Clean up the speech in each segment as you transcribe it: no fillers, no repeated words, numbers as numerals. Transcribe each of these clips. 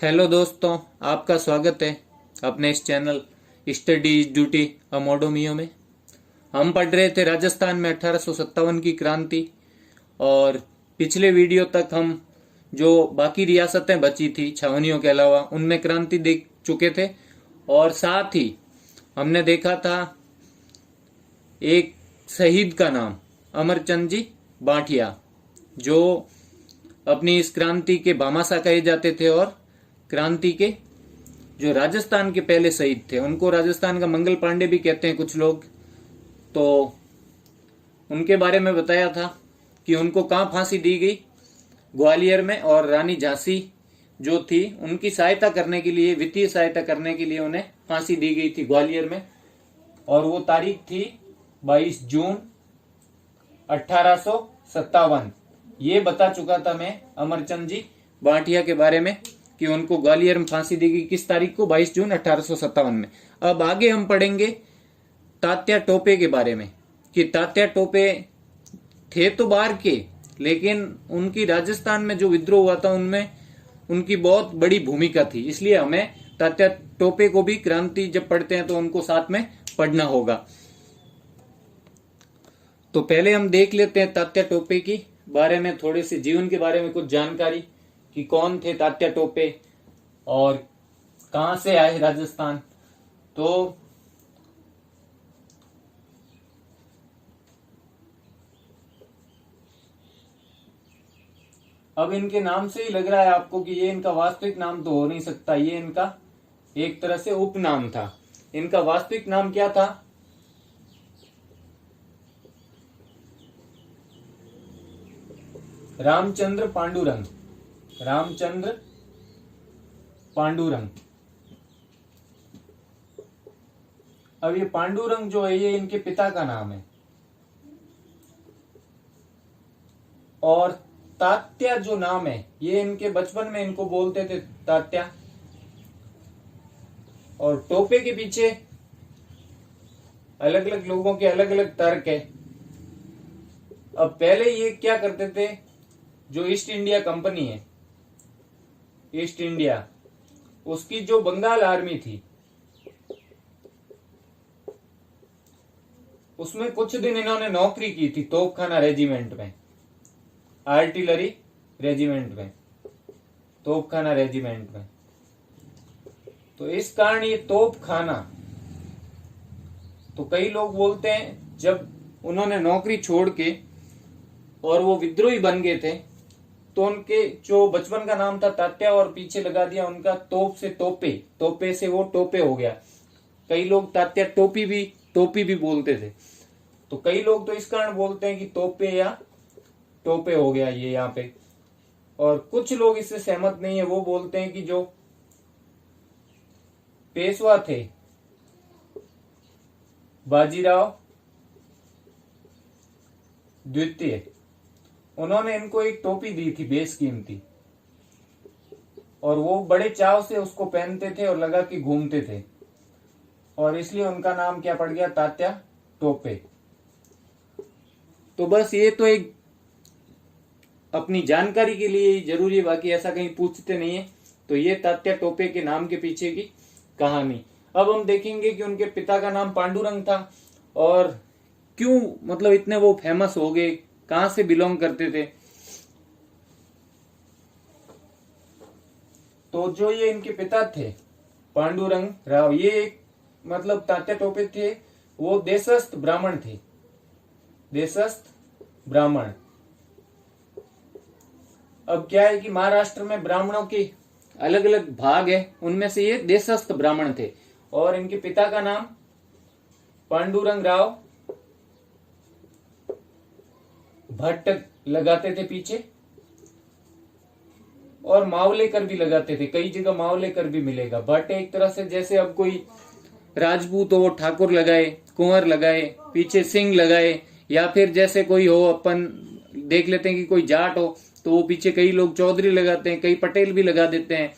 Hello दोस्तों, आपका स्वागत है अपने इस चैनल स्टडी इज ड्यूटी अमोडोमियो में। हम पढ़ रहे थे राजस्थान में 1857 की क्रांति। और पिछले वीडियो तक हम जो बाकी रियासतें बची थी छावनियों के अलावा उनमें क्रांति देख चुके थे। और साथ ही हमने देखा था एक शहीद का नाम अमरचंद जी बांठिया, जो अपनी इस क्रांति के भामाशाह कहे जाते थे और क्रांति के जो राजस्थान के पहले शहीद थे उनको राजस्थान का मंगल पांडे भी कहते हैं कुछ लोग। तो उनके बारे में बताया था कि उनको कहाँ फांसी दी गई, ग्वालियर में। और रानी झांसी जो थी उनकी सहायता करने के लिए, वित्तीय सहायता करने के लिए उन्हें फांसी दी गई थी ग्वालियर में। और वो तारीख थी 22 जून 1857। ये बता चुका था मैं अमरचंद जी बांठिया के बारे में कि उनको ग्वालियर में फांसी दी गई किस तारीख को, 22 जून 1857 में। अब आगे हम पढ़ेंगे तात्या टोपे के बारे में कि तात्या टोपे थे तो बाहर के, लेकिन उनकी राजस्थान में जो विद्रोह हुआ था उनमें उनकी बहुत बड़ी भूमिका थी। इसलिए हमें तात्या टोपे को भी क्रांति जब पढ़ते हैं तो उनको साथ में पढ़ना होगा। तो पहले हम देख लेते हैं तात्या टोपे की बारे में, थोड़े से जीवन के बारे में कुछ जानकारी कि कौन थे तात्या टोपे और कहां से आए राजस्थान। तो अब इनके नाम से ही लग रहा है आपको कि ये इनका वास्तविक नाम तो हो नहीं सकता, ये इनका एक तरह से उपनाम था। इनका वास्तविक नाम क्या था? रामचंद्र पांडुरंग। रामचंद्र पांडुरंग। अब ये पांडुरंग जो है ये इनके पिता का नाम है। और तात्या जो नाम है ये इनके बचपन में इनको बोलते थे तात्या। और टोपे के पीछे अलग अलग लोगों के अलग अलग तर्क है। अब पहले ये क्या करते थे, जो ईस्ट इंडिया कंपनी है, ईस्ट इंडिया, उसकी जो बंगाल आर्मी थी उसमें कुछ दिन इन्होंने नौकरी की थी तोपखाना रेजिमेंट में, आर्टिलरी रेजिमेंट में, तोपखाना रेजिमेंट में। तो इस कारण ये तोपखाना, तो कई लोग बोलते हैं जब उन्होंने नौकरी छोड़ के और वो विद्रोही बन गए थे तो उनके जो बचपन का नाम था तात्या और पीछे लगा दिया उनका तोप से टोपे, टोपे से वो टोपे हो गया। कई लोग तात्या टोपी भी बोलते थे। तो कई लोग तो इस कारण बोलते हैं कि तोपे या टोपे हो गया ये यहाँ पे। और कुछ लोग इससे सहमत नहीं है, वो बोलते हैं कि जो पेशवा थे बाजीराव द्वितीय, उन्होंने इनको एक टोपी दी थी बेशकीमती, और वो बड़े चाव से उसको पहनते थे और लगा के घूमते थे, और इसलिए उनका नाम क्या पड़ गया, तात्या टोपे। तो बस ये तो एक अपनी जानकारी के लिए ही जरूरी है, बाकी ऐसा कहीं पूछते नहीं है। तो ये तात्या टोपे के नाम के पीछे की कहानी। अब हम देखेंगे कि उनके पिता का नाम पांडुरंग था और क्यों मतलब इतने वो फेमस हो गए, कहां से बिलोंग करते थे। तो जो ये इनके पिता थे पांडुरंग राव, ये एक मतलब तात्या टोपे थे, वो देशस्थ ब्राह्मण थे, देशस्थ ब्राह्मण। अब क्या है कि महाराष्ट्र में ब्राह्मणों के अलग अलग भाग है, उनमें से ये देशस्थ ब्राह्मण थे। और इनके पिता का नाम पांडुरंग राव भट्ट लगाते थे पीछे, और मावलेकर भी लगाते थे। कई जगह मावलेकर भी मिलेगा। भट्ट एक तरह से जैसे अब कोई राजपूत हो ठाकुर लगाए, कुंवर लगाए, पीछे सिंह लगाए, या फिर जैसे कोई हो, अपन देख लेते हैं कि कोई जाट हो तो वो पीछे कई लोग चौधरी लगाते हैं, कई पटेल भी लगा देते हैं।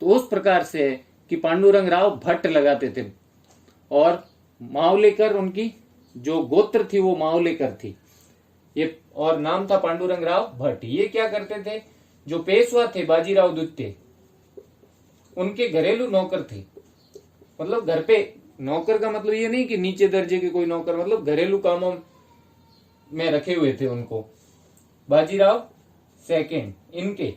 तो उस प्रकार से है कि पांडुरंग राव भट्ट लगाते थे, और मावलेकर उनकी जो गोत्र थी वो मावलेकर थी ये, और नाम था पांडुरंग राव भट्ट। ये क्या करते थे, जो पेशवा थे बाजीराव द्वितीय, उनके घरेलू नौकर थे। मतलब घर पे नौकर का मतलब ये नहीं कि नीचे दर्जे के कोई नौकर, मतलब घरेलू कामों में रखे हुए थे उनको। बाजीराव सेकंड इनके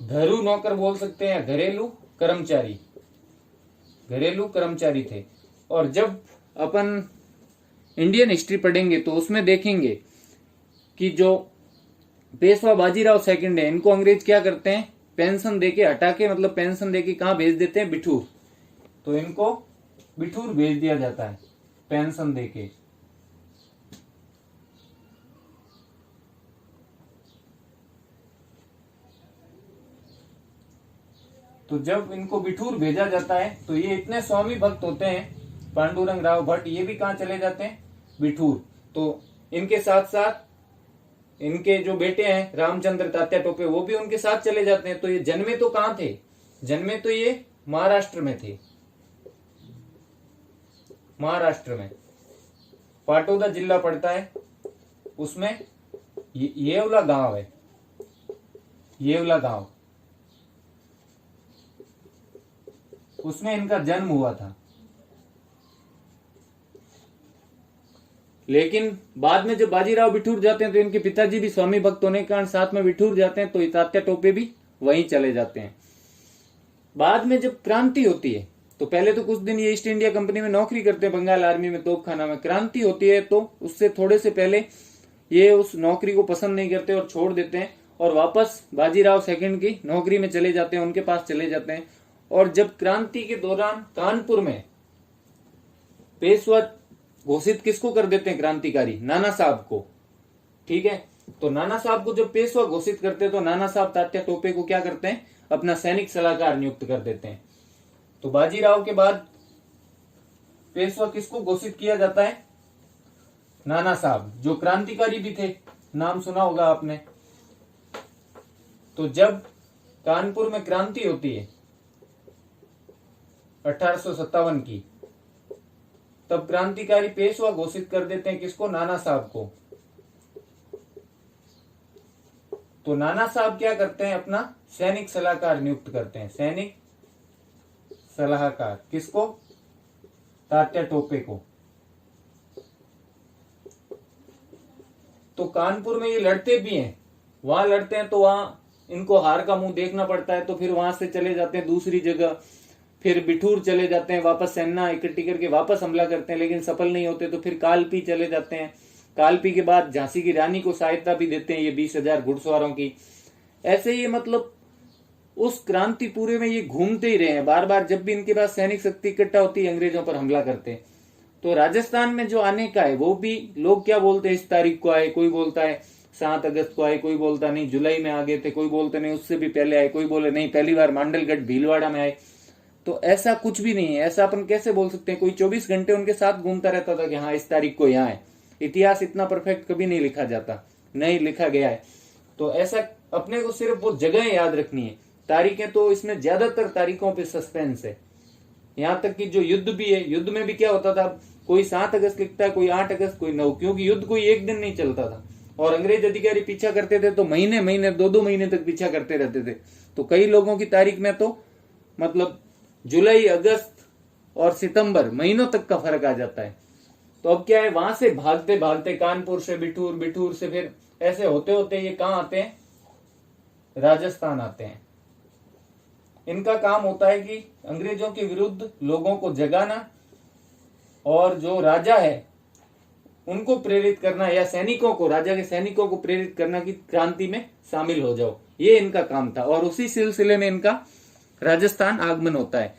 घरू नौकर बोल सकते हैं, घरेलू कर्मचारी, घरेलू कर्मचारी थे। और जब अपन इंडियन हिस्ट्री पढ़ेंगे तो उसमें देखेंगे कि जो पेशवा बाजीराव सेकंड है, इनको अंग्रेज क्या करते हैं, पेंशन देके हटा के, मतलब पेंशन देके कहां भेज देते हैं, बिठूर। तो इनको बिठूर भेज दिया जाता है पेंशन देके। तो जब इनको बिठूर भेजा जाता है तो ये इतने स्वामी भक्त होते हैं, पांडुरंग राव भट्ट, ये भी कहां चले जाते हैं, बिठूर। तो इनके साथ साथ इनके जो बेटे हैं रामचंद्र तात्या टोपे, वो भी उनके साथ चले जाते हैं। तो ये जन्मे तो कहां थे, जन्मे तो ये महाराष्ट्र में थे, महाराष्ट्र में पाटोदा जिला पड़ता है, उसमें येवला गांव है, येवला गांव, उसमें इनका जन्म हुआ था। लेकिन बाद में जब बाजीराव बिठूर जाते हैं तो इनके पिताजी भी स्वामी भक्त होने के कारण साथ में बिठूर जाते हैं, तो तात्या टोपे भी वहीं चले जाते हैं। बाद में जब क्रांति होती है तो पहले तो कुछ दिन ये ईस्ट इंडिया कंपनी में नौकरी करते हैं, बंगाल आर्मी में, तोपखाना में। क्रांति होती है तो उससे थोड़े से पहले ये उस नौकरी को पसंद नहीं करते और छोड़ देते हैं और वापस बाजीराव सेकंड की नौकरी में चले जाते हैं, उनके पास चले जाते हैं। और जब क्रांति के दौरान कानपुर में पेशवा घोषित किसको कर देते हैं, क्रांतिकारी नाना साहब को, ठीक है। तो नाना साहब को जब पेशवा घोषित करते हैं तो नाना साहब तात्या टोपे को क्या करते हैं, अपना सैनिक सलाहकार नियुक्त कर देते हैं। तो बाजीराव के बाद पेशवा किसको घोषित किया जाता है, नाना साहब, जो क्रांतिकारी भी थे, नाम सुना होगा आपने। तो जब कानपुर में क्रांति होती है 1857 की, तब क्रांतिकारी पेशवा घोषित कर देते हैं किसको, नाना साहब को। तो नाना साहब क्या करते हैं, अपना सैनिक सलाहकार नियुक्त करते हैं, सैनिक सलाहकार, किसको, तात्या टोपे को। तो कानपुर में ये लड़ते भी हैं, वहां लड़ते हैं तो वहां इनको हार का मुंह देखना पड़ता है, तो फिर वहां से चले जाते हैं दूसरी जगह, फिर बिठूर चले जाते हैं, वापस सेना इकट्ठी करके वापस हमला करते हैं, लेकिन सफल नहीं होते। तो फिर कालपी चले जाते हैं, कालपी के बाद झांसी की रानी को सहायता भी देते हैं ये 20,000 घुड़सवारों की। ऐसे ये मतलब उस क्रांति पूरे में ये घूमते ही रहे हैं, बार बार जब भी इनके पास सैनिक शक्ति इकट्ठा होती है अंग्रेजों पर हमला करते हैं। तो राजस्थान में जो आने का है वो भी लोग क्या बोलते हैं, इस तारीख को आए, कोई बोलता है 7 अगस्त को आए, कोई बोलता नहीं जुलाई में आ गए थे, कोई बोलते नहीं उससे भी पहले आए, कोई बोले नहीं पहली बार मांडलगढ़ भीलवाड़ा में आए। तो ऐसा कुछ भी नहीं है, ऐसा अपन कैसे बोल सकते हैं, कोई 24 घंटे उनके साथ घूमता रहता था कि हाँ इस तारीख को यहाँ है। इतिहास इतना परफेक्ट कभी नहीं लिखा जाता, नहीं लिखा गया है। तो ऐसा अपने को सिर्फ वो जगह याद रखनी है, तारीखें तो इसमें ज्यादातर तारीखों पे सस्पेंस है। यहाँ तक कि जो युद्ध भी है, युद्ध में भी क्या होता था, कोई 7 अगस्त लिखता है, कोई 8 अगस्त, कोई 9, क्योंकि युद्ध कोई एक दिन नहीं चलता था। और अंग्रेज अधिकारी पीछा करते थे तो महीने महीने 2-2 महीने तक पीछा करते रहते थे। तो कई लोगों की तारीख में तो मतलब जुलाई, अगस्त और सितंबर महीनों तक का फर्क आ जाता है। तो अब क्या है, वहां से भागते भागते कानपुर से बिठूर, बिठूर से फिर ऐसे होते होते ये कहां आते हैं, राजस्थान आते हैं। इनका काम होता है कि अंग्रेजों के विरुद्ध लोगों को जगाना और जो राजा है उनको प्रेरित करना, या सैनिकों को, राजा के सैनिकों को प्रेरित करना कि क्रांति में शामिल हो जाओ, ये इनका काम था। और उसी सिलसिले में इनका राजस्थान आगमन होता है।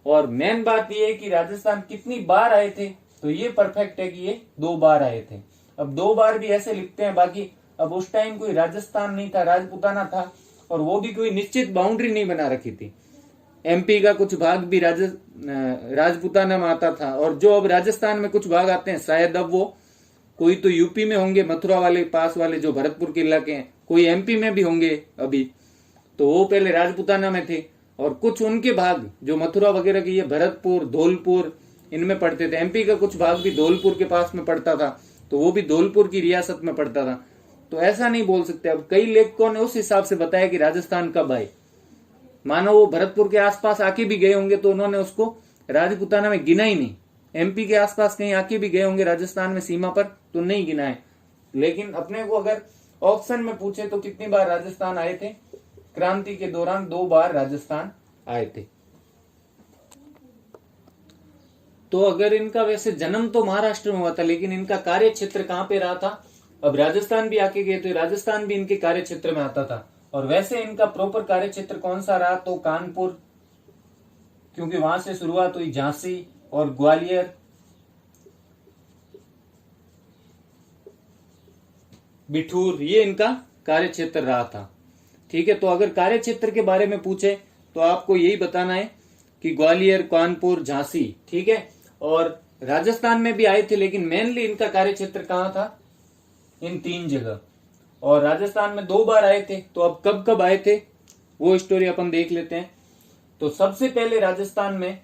और मेन बात यह है कि राजस्थान कितनी बार आए थे, तो ये परफेक्ट है कि ये 2 बार आए थे। अब 2 बार भी ऐसे लिखते हैं, बाकी अब उस टाइम कोई राजस्थान नहीं था, राजपुताना था, और वो भी कोई निश्चित बाउंड्री नहीं बना रखी थी। एमपी का कुछ भाग भी राजपुताना में आता था, और जो अब राजस्थान में कुछ भाग आते हैं शायद अब वो कोई तो यूपी में होंगे, मथुरा वाले पास वाले जो भरतपुर के इलाके हैं, कोई एमपी में भी होंगे अभी, तो वो पहले राजपुताना में थे। और कुछ उनके भाग जो मथुरा वगैरह के, ये भरतपुर, धौलपुर इनमें पड़ते थे। एमपी का कुछ भाग भी धौलपुर के पास में पड़ता था, तो वो भी धौलपुर की रियासत में पड़ता था। तो ऐसा नहीं बोल सकते। अब कई लेखकों ने उस हिसाब से बताया कि राजस्थान कब आए, मानो वो भरतपुर के आसपास आके भी गए होंगे तो उन्होंने उसको राजपूताना में गिना ही नहीं। एमपी के आसपास कहीं आके भी गए होंगे राजस्थान में सीमा पर तो नहीं गिना है। लेकिन अपने को अगर ऑप्शन में पूछे तो कितनी बार राजस्थान आए थे? क्रांति के दौरान 2 बार राजस्थान आए थे। तो अगर इनका वैसे जन्म तो महाराष्ट्र में हुआ था, लेकिन इनका कार्य क्षेत्र कहां पे रहा था? अब राजस्थान भी आके गए तो राजस्थान भी इनके कार्य क्षेत्र में आता था। और वैसे इनका प्रॉपर कार्य क्षेत्र कौन सा रहा? तो कानपुर, क्योंकि वहां से शुरुआत हुई। झांसी और ग्वालियर, बिठूर, ये इनका कार्य क्षेत्र रहा था। ठीक है, तो अगर कार्य क्षेत्र के बारे में पूछे तो आपको यही बताना है कि ग्वालियर, कानपुर, झांसी। ठीक है, और राजस्थान में भी आए थे, लेकिन मेनली इनका कार्य क्षेत्र कहां था? इन 3 जगह। और राजस्थान में 2 बार आए थे। तो अब कब कब आए थे वो स्टोरी अपन देख लेते हैं। तो सबसे पहले राजस्थान में,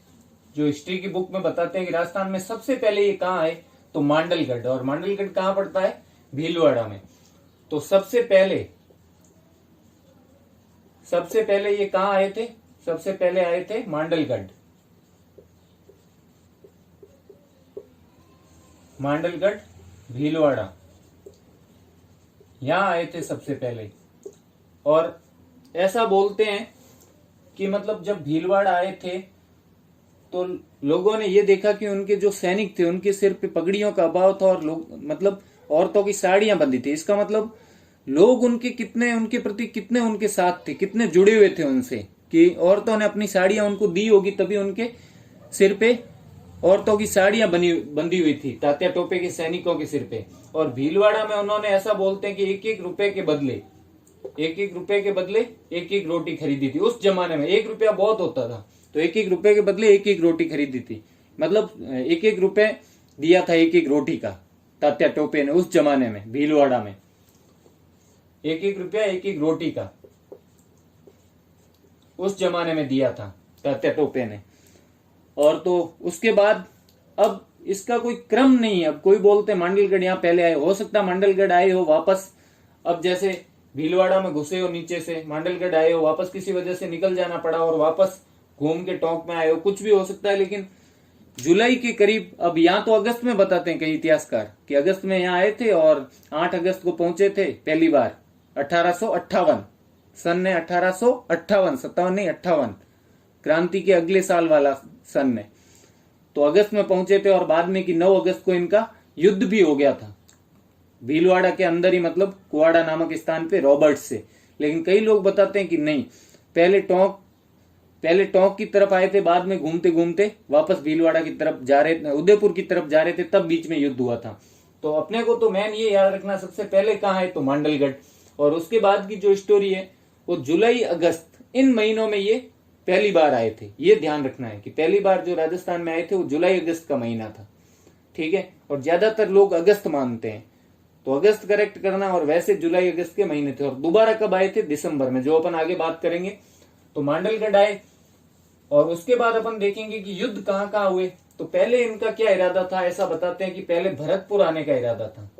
जो हिस्ट्री की बुक में बताते हैं कि राजस्थान में सबसे पहले ये कहां आए, तो मांडलगढ़। और मांडलगढ़ कहां पड़ता है? भीलवाड़ा में। तो सबसे पहले ये कहां आए थे? सबसे पहले आए थे मांडलगढ़। मांडलगढ़, भीलवाड़ा, यहां आए थे सबसे पहले। और ऐसा बोलते हैं कि मतलब जब भीलवाड़ा आए थे तो लोगों ने ये देखा कि उनके जो सैनिक थे उनके सिर पे पगड़ियों का अभाव था और लोग मतलब औरतों की साड़ियां बंधी थी। इसका मतलब लोग उनके प्रति कितने उनके साथ थे, कितने जुड़े हुए थे उनसे, कि औरतों ने अपनी साड़ियां उनको दी होगी तभी उनके सिर पे औरतों की साड़ियां बंधी हुई थी, तात्या टोपे के सैनिकों के सिर पे। और भीलवाड़ा में उन्होंने ऐसा बोलते हैं कि 1-1 रुपए के बदले 1-1 रोटी खरीदी थी। उस जमाने में 1 रुपया बहुत होता था, तो 1-1 रुपए के बदले 1-1 रोटी खरीदी थी। मतलब 1-1 रुपए दिया था 1-1 रोटी का तात्या टोपे ने उस जमाने में। भीलवाड़ा में 1-1 रुपया 1-1 रोटी का उस जमाने में दिया था तात्या टोपे ने। और तो उसके बाद अब इसका कोई क्रम नहीं है। अब कोई बोलते मांडलगढ़ यहाँ पहले आए, हो सकता मांडलगढ़ आए हो वापस, अब जैसे भीलवाड़ा में घुसे हो नीचे से, मांडलगढ़ आए हो, वापस किसी वजह से निकल जाना पड़ा और वापस घूम के टोंक में आए हो, कुछ भी हो सकता है। लेकिन जुलाई के करीब, अब यहाँ तो अगस्त में बताते हैं कई इतिहासकार कि अगस्त में यहाँ आए थे और 8 अगस्त को पहुंचे थे पहली बार 1858 सन में। 1858, 57 नहीं 58, क्रांति के अगले साल वाला सन में। तो अगस्त में पहुंचे थे और बाद में कि 9 अगस्त को इनका युद्ध भी हो गया था भीलवाड़ा के अंदर ही, मतलब कुआड़ा नामक स्थान पे रॉबर्ट से। लेकिन कई लोग बताते हैं कि नहीं, पहले टोंक की तरफ आए थे, बाद में घूमते घूमते वापस भीलवाड़ा की तरफ जा रहे थे, उदयपुर की तरफ जा रहे थे, तब बीच में युद्ध हुआ था। तो अपने को तो मैन ये याद रखना, सबसे पहले कहाँ है तो मांडलगढ़। और उसके बाद की जो स्टोरी है वो जुलाई अगस्त, इन महीनों में ये पहली बार आए थे। ये ध्यान रखना है कि पहली बार जो राजस्थान में आए थे वो जुलाई अगस्त का महीना था। ठीक है, और ज्यादातर लोग अगस्त मानते हैं, तो अगस्त करेक्ट करना। और वैसे जुलाई अगस्त के महीने थे। और दोबारा कब आए थे? दिसंबर में, जो अपन आगे बात करेंगे। तो मांडलगढ़ आए और उसके बाद अपन देखेंगे कि युद्ध कहाँ कहाँ हुए। तो पहले इनका क्या इरादा था? ऐसा बताते हैं कि पहले भरतपुर आने का इरादा था।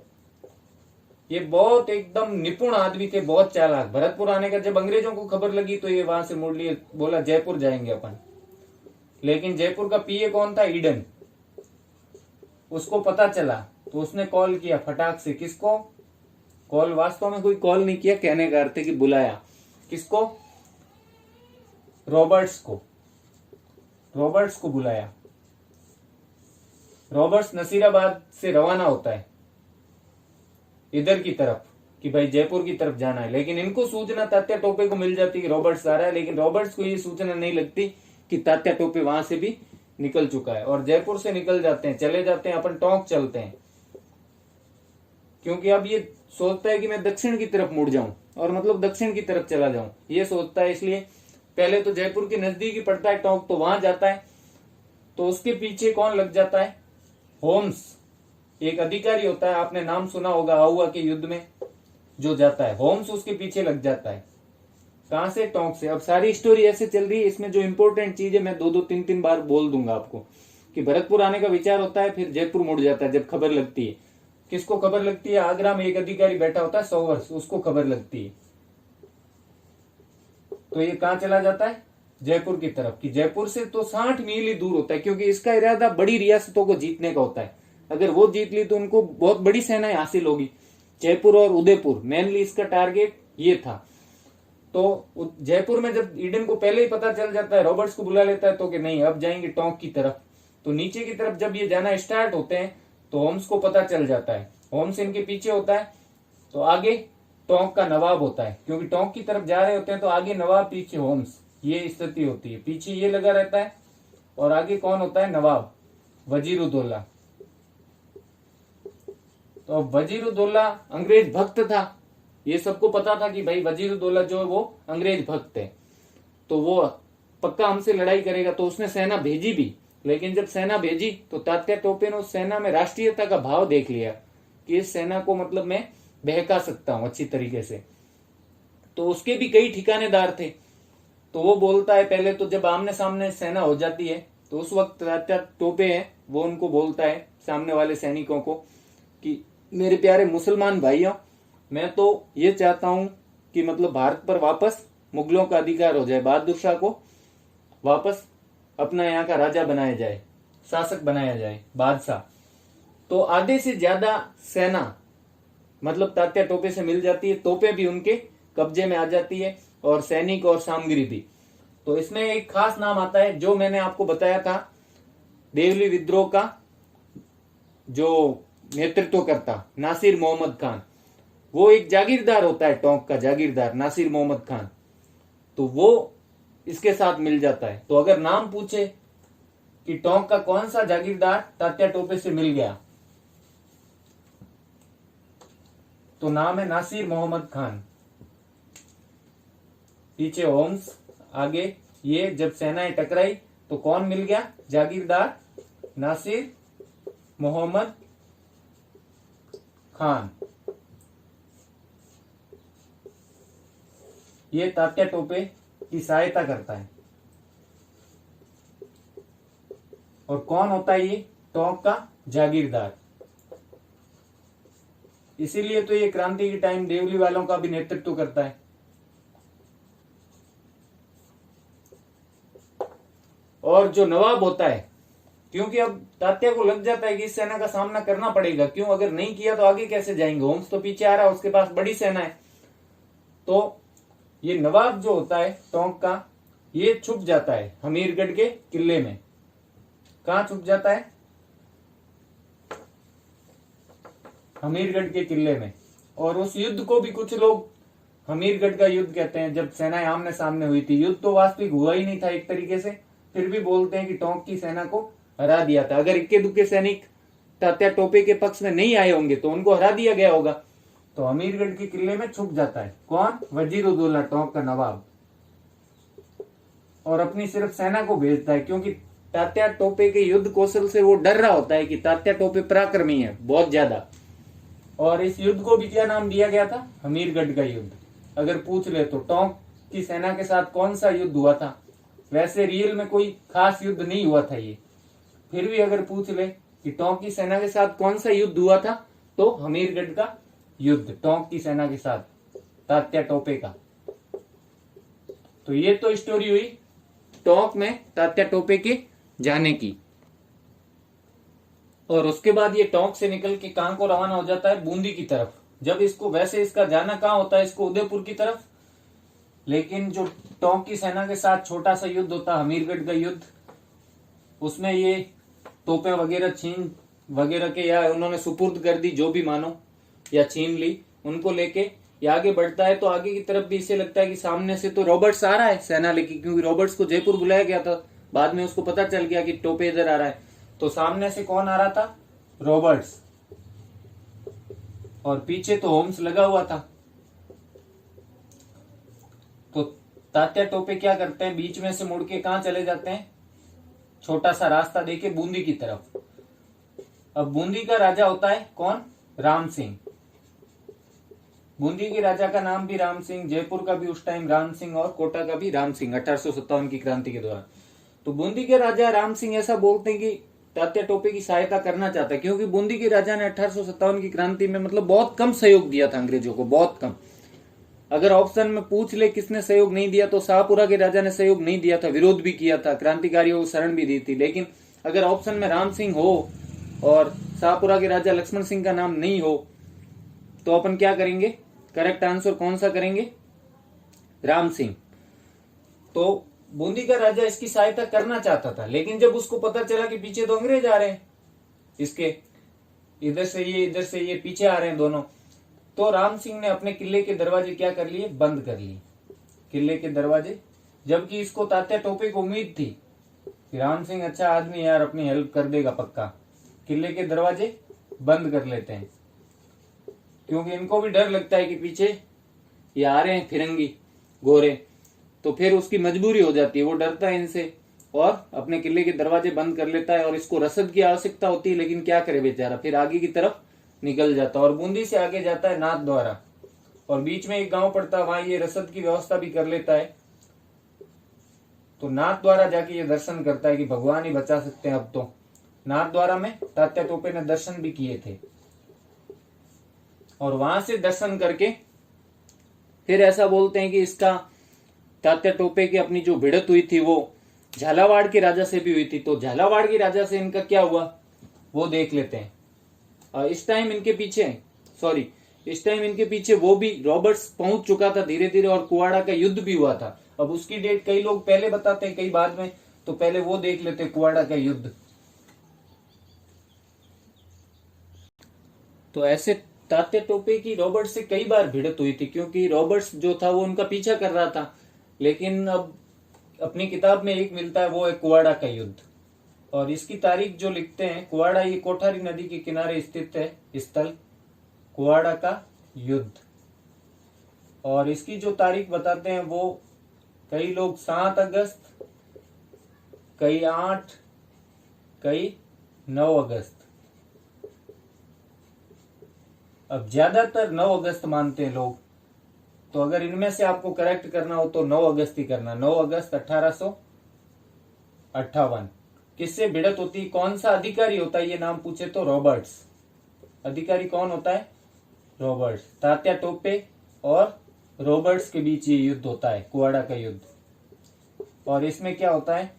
ये बहुत एकदम निपुण आदमी थे, बहुत चालाक। भरतपुर आने का जब अंग्रेजों को खबर लगी तो ये वहां से मुड़ लिए, बोला जयपुर जाएंगे अपन। लेकिन जयपुर का पीए कौन था? ईडन। उसको पता चला तो उसने कॉल किया फटाक से। किसको कॉल? वास्तव में कोई कॉल नहीं किया, कहने का अर्थ है कि बुलाया। किसको? रॉबर्ट्स को बुलाया। रॉबर्ट्स नसीराबाद से रवाना होता है इधर की तरफ कि भाई जयपुर की तरफ जाना है। लेकिन इनको सूचना तात्या टोपे को मिल जाती कि रॉबर्ट्स आ रहा है, लेकिन रॉबर्ट्स को ये सूचना नहीं लगती कि तात्या टोपे वहां से भी निकल चुका है। और जयपुर से निकल जाते हैं, चले जाते हैं, अपन टोंक चलते हैं। क्योंकि अब ये सोचता है कि मैं दक्षिण की तरफ मुड़ जाऊं, और मतलब दक्षिण की तरफ चला जाऊं, ये सोचता है। इसलिए पहले तो जयपुर के नजदीक ही पड़ता है टोंक, तो वहां जाता है। तो उसके पीछे कौन लग जाता है? होम्स, एक अधिकारी होता है, आपने नाम सुना होगा आहुआ के युद्ध में जो जाता है, होम्स उसके पीछे लग जाता है। कहां से? टोंक से। अब सारी स्टोरी ऐसे चल रही है, इसमें जो इंपॉर्टेंट चीज है मैं 2-3 बार बोल दूंगा आपको कि भरतपुर आने का विचार होता है, फिर जयपुर मुड़ जाता है जब खबर लगती है। किसको खबर लगती है? आगरा में एक अधिकारी बैठा होता है 100 वर्ष, उसको खबर लगती है। तो ये कहां चला जाता है? जयपुर की तरफ, कि जयपुर से तो 60 मील ही दूर होता है, क्योंकि इसका इरादा बड़ी रियासतों को जीतने का होता है। अगर वो जीत ली तो उनको बहुत बड़ी सेनाएं हासिल होगी। जयपुर और उदयपुर मेनली इसका टारगेट ये था। तो जयपुर में जब ईडन को पहले ही पता चल जाता है, रॉबर्ट्स को बुला लेता है तो कि नहीं अब जाएंगे टोंक की तरफ। तो नीचे की तरफ जब ये जाना स्टार्ट होते हैं तो होम्स को पता चल जाता है, होम्स इनके पीछे होता है। तो आगे टोंक का नवाब होता है, क्योंकि टोंक की तरफ जा रहे होते हैं तो आगे नवाब पीछे होम्स, ये स्थिति होती है। पीछे ये लगा रहता है और आगे कौन होता है, नवाब वजीरुद्दौला। तो वजीरुद्दौला अंग्रेज भक्त था, ये सबको पता था कि भाई वजीरुद्दौला जो है वो अंग्रेज भक्त है, तो वो पक्का हमसे लड़ाई करेगा। तो उसने सेना भेजी भी, लेकिन जब सेना भेजी तो तात्या टोपे ने उस सेना में राष्ट्रीयता का भाव देख लिया कि इस सेना को मतलब मैं बहका सकता हूं अच्छी तरीके से। तो उसके भी कई ठिकानेदार थे, तो वो बोलता है पहले तो जब आमने सामने सेना हो जाती है तो उस वक्त तात्या टोपे है वो उनको बोलता है सामने वाले सैनिकों को कि मेरे प्यारे मुसलमान भाइयों, मैं तो ये चाहता हूं कि मतलब भारत पर वापस मुगलों का अधिकार हो जाए, बहादुर शाह को वापस अपना यहाँ का राजा बनाया जाए, शासक बनाया जाए, बादशाह। तो आधे से ज्यादा सेना मतलब तात्या टोपे से मिल जाती है, तोपें भी उनके कब्जे में आ जाती है और सैनिक और सामग्री भी। तो इसमें एक खास नाम आता है जो मैंने आपको बताया था, देवली विद्रोह का जो नेतृत्व करता नासिर मोहम्मद खान, वो एक जागीरदार होता है, टोंक का जागीरदार नासिर मोहम्मद खान, तो वो इसके साथ मिल जाता है। तो अगर नाम पूछे कि टोंक का कौन सा जागीरदार तात्या टोपे से मिल गया, तो नाम है नासिर मोहम्मद खान। पीछे होम्स, आगे ये जब सेनाएं टकराई तो कौन मिल गया, जागीरदार नासिर मोहम्मद खान। ये तात्या टोपे की सहायता करता है। और कौन होता है ये, टोंक का जागीरदार। इसीलिए तो ये क्रांति के टाइम देवली वालों का भी नेतृत्व करता है। और जो नवाब होता है, क्योंकि अब तात्या को लग जाता है कि इस सेना का सामना करना पड़ेगा, क्यों अगर नहीं किया तो आगे कैसे जाएंगे, होम्स तो पीछे आ रहा है, उसके पास बड़ी सेना है। तो ये नवाब जो होता है टोंक का, ये छुप जाता है हमीरगढ़ के किले में। कहां छुप जाता है, हमीरगढ़ के किले में। और उस युद्ध को भी कुछ लोग हमीरगढ़ का युद्ध कहते हैं, जब सेनाएं आमने सामने हुई थी। युद्ध तो वास्तविक हुआ ही नहीं था एक तरीके से, फिर भी बोलते हैं कि टोंक की सेना को हरा दिया था। अगर इक्के दुक्के सैनिक तात्या टोपे के पक्ष में नहीं आए होंगे तो उनको हरा दिया गया होगा। तो हमीरगढ़ के किले में छुप जाता है कौन, वजीरुद्दौला टोंक का नवाब, और अपनी सिर्फ सेना को भेजता है, क्योंकि तात्या टोपे के युद्ध कौशल से वो डर रहा होता है कि तात्या टोपे पराक्रमी है बहुत ज्यादा। और इस युद्ध को भी क्या नाम दिया गया था, हमीरगढ़ का युद्ध। अगर पूछ ले तो टोंक की सेना के साथ कौन सा युद्ध हुआ था, वैसे रियल में कोई खास युद्ध नहीं हुआ था ये, फिर भी अगर पूछ ले कि टोंक की सेना के साथ कौन सा युद्ध हुआ था, तो हमीरगढ़ का युद्ध टोंक की सेना के साथ तात्या टोपे का। तो ये तो स्टोरी हुई टोंक में तात्या टोपे के जाने की। और उसके बाद ये टोंक से निकल के कहां को रवाना हो जाता है, बूंदी की तरफ। जब इसको वैसे इसका जाना कहां होता है, इसको उदयपुर की तरफ, लेकिन जो टोंक की सेना के साथ छोटा सा युद्ध होता है हमीरगढ़ का युद्ध, उसमें ये तोपें वगैरह छीन वगैरह के या उन्होंने सुपुर्द कर दी, जो भी मानो, या छीन ली, उनको लेके ये आगे बढ़ता है। तो आगे की तरफ भी इसे लगता है कि सामने से तो रॉबर्ट्स आ रहा है सेना लेके, क्योंकि रॉबर्ट्स को जयपुर बुलाया गया था, बाद में उसको पता चल गया कि टोपे इधर आ रहा है। तो सामने से कौन आ रहा था, रॉबर्ट्स, और पीछे तो होम्स लगा हुआ था। तो तात्या टोपे क्या करते हैं, बीच में से मुड़ के कहां चले जाते हैं, छोटा सा रास्ता देके बूंदी की तरफ। अब बूंदी का राजा होता है कौन, राम सिंह। बूंदी के राजा का नाम भी राम सिंह, जयपुर का भी उस टाइम राम सिंह और कोटा का भी राम सिंह, 1857 की क्रांति के दौरान। तो बूंदी के राजा राम सिंह ऐसा बोलते हैं कि तात्या टोपे की सहायता करना चाहता है, क्योंकि बूंदी के राजा ने 1857 की क्रांति में मतलब बहुत कम सहयोग दिया था अंग्रेजों को, बहुत कम। अगर ऑप्शन में पूछ ले किसने सहयोग नहीं दिया तो शाहपुरा के राजा ने सहयोग नहीं दिया था, विरोध भी किया था, क्रांतिकारियों को शरण भी दी थी। लेकिन अगर ऑप्शन में राम सिंह हो और शाहपुरा के राजा लक्ष्मण सिंह का नाम नहीं हो तो अपन क्या करेंगे, करेक्ट आंसर कौन सा करेंगे, राम सिंह। तो बूंदी का राजा इसकी सहायता करना चाहता था, लेकिन जब उसको पता चला कि पीछे तो अंग्रेज आ रहे हैं, इसके इधर से ये पीछे आ रहे हैं दोनों, तो राम सिंह ने अपने किले के दरवाजे क्या कर लिए, बंद कर लिए किले के दरवाजे। जबकि इसको तात्या टोपे को उम्मीद थी कि राम सिंह अच्छा आदमी यार, अपनी हेल्प कर देगा पक्का, किले के दरवाजे बंद कर लेते हैं, क्योंकि इनको भी डर लगता है कि पीछे ये आ रहे हैं फिरंगी गोरे, तो फिर उसकी मजबूरी हो जाती है, वो डरता है इनसे और अपने किले के दरवाजे बंद कर लेता है। और इसको रसद की आवश्यकता होती है, लेकिन क्या करे बेचारा, फिर आगे की तरफ निकल जाता है और बूंदी से आगे जाता है नाथ द्वारा, और बीच में एक गांव पड़ता है, वहां ये रसद की व्यवस्था भी कर लेता है। तो नाथ द्वारा जाके ये दर्शन करता है कि भगवान ही बचा सकते हैं अब तो। नाथ द्वारा में तात्या टोपे ने दर्शन भी किए थे, और वहां से दर्शन करके फिर ऐसा बोलते हैं कि इसका तात्या टोपे की अपनी जो भिड़त हुई थी वो झालावाड़ के राजा से भी हुई थी। तो झालावाड़ के राजा से इनका क्या हुआ वो देख लेते हैं। इस टाइम इनके पीछे वो भी रॉबर्ट्स पहुंच चुका था धीरे धीरे, और कुवाड़ा का युद्ध भी हुआ था। अब उसकी डेट कई लोग पहले बताते हैं कई बाद में, तो पहले वो देख लेते हैं कुवाड़ा का युद्ध। तो ऐसे तात्या टोपे की रॉबर्ट्स से कई बार भिड़त हुई थी, क्योंकि रॉबर्ट्स जो था वो उनका पीछा कर रहा था। लेकिन अब अपनी किताब में एक मिलता है, वो है कुवाड़ा का युद्ध, और इसकी तारीख जो लिखते हैं, कुवाड़ा ये कोठारी नदी के किनारे स्थित है स्थल, कुवाड़ा का युद्ध। और इसकी जो तारीख बताते हैं वो कई लोग 7 अगस्त, कई 8, कई 9 अगस्त। अब ज्यादातर 9 अगस्त मानते हैं लोग, तो अगर इनमें से आपको करेक्ट करना हो तो 9 अगस्त ही करना। 9 अगस्त 1858। किससे भिड़त होती, कौन सा अधिकारी होता है ये नाम पूछे तो रॉबर्ट्स। अधिकारी कौन होता है, रॉबर्ट्स। तात्या टोपे और रॉबर्ट्स के बीच ये युद्ध होता है, कुवाड़ा का युद्ध। और इसमें क्या होता है,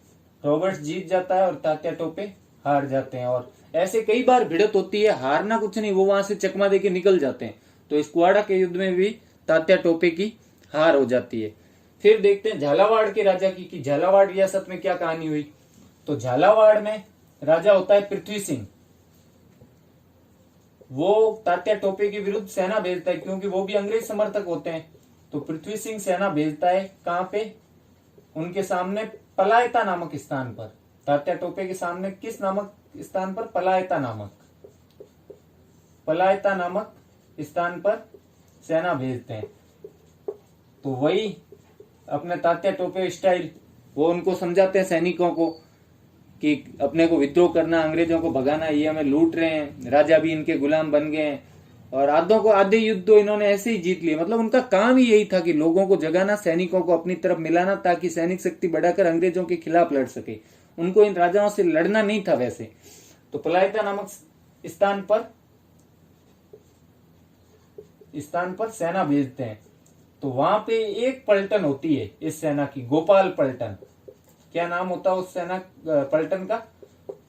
रॉबर्ट्स जीत जाता है और तात्या टोपे हार जाते हैं। और ऐसे कई बार भिड़त होती है, हारना कुछ नहीं, वो वहां से चकमा देके निकल जाते हैं। तो इस कुवाड़ा के युद्ध में भी तात्या टोपे की हार हो जाती है। फिर देखते हैं झालावाड़ के राजा की कि झालावाड़ रियासत में क्या कहानी हुई। तो झालावाड़ में राजा होता है पृथ्वी सिंह। वो तात्या टोपे के विरुद्ध सेना भेजता है, क्योंकि वो भी अंग्रेज समर्थक होते हैं। तो पृथ्वी सिंह सेना भेजता है कहां पे, उनके सामने पलायता नामक स्थान पर। तात्या टोपे के सामने किस नामक स्थान पर, पलायता नामक स्थान पर सेना भेजते हैं। तो वही अपने तात्या टोपे स्टाइल, वो उनको समझाते हैं सैनिकों को कि अपने को विद्रोह करना, अंग्रेजों को भगाना, ये हमें लूट रहे हैं, राजा भी इनके गुलाम बन गए हैं। और आधे युद्ध तो इन्होंने ऐसे ही जीत लिए। मतलब उनका काम ही यही था कि लोगों को जगाना, सैनिकों को अपनी तरफ मिलाना, ताकि सैनिक शक्ति बढ़ाकर अंग्रेजों के खिलाफ लड़ सके। उनको इन राजाओं से लड़ना नहीं था वैसे। तो पलायता नामक स्थान पर सेना भेजते हैं। तो वहां पे एक पलटन होती है इस सेना की, गोपाल पलटन। क्या नाम होता है उस सेना पलटन का,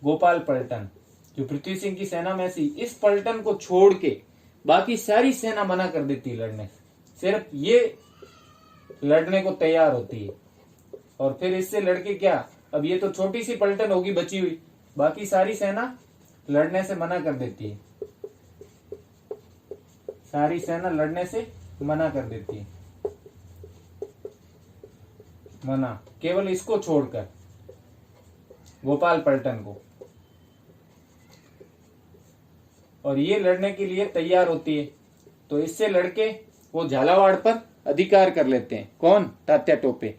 गोपाल पलटन, जो पृथ्वी सिंह की सेना में सी। इस पलटन को छोड़ के बाकी सारी सेना मना कर देती है लड़ने से, सिर्फ ये लड़ने को तैयार होती है। और फिर इससे लड़के क्या, अब ये तो छोटी सी पलटन होगी बची हुई, बाकी सारी सेना लड़ने से मना कर देती है। सारी सेना लड़ने से मना कर देती है, मना, केवल इसको छोड़कर, गोपाल पलटन को। और ये लड़ने के लिए तैयार होती है। तो इससे लड़के वो झालावाड़ पर अधिकार कर लेते हैं। कौन, तात्या टोपे।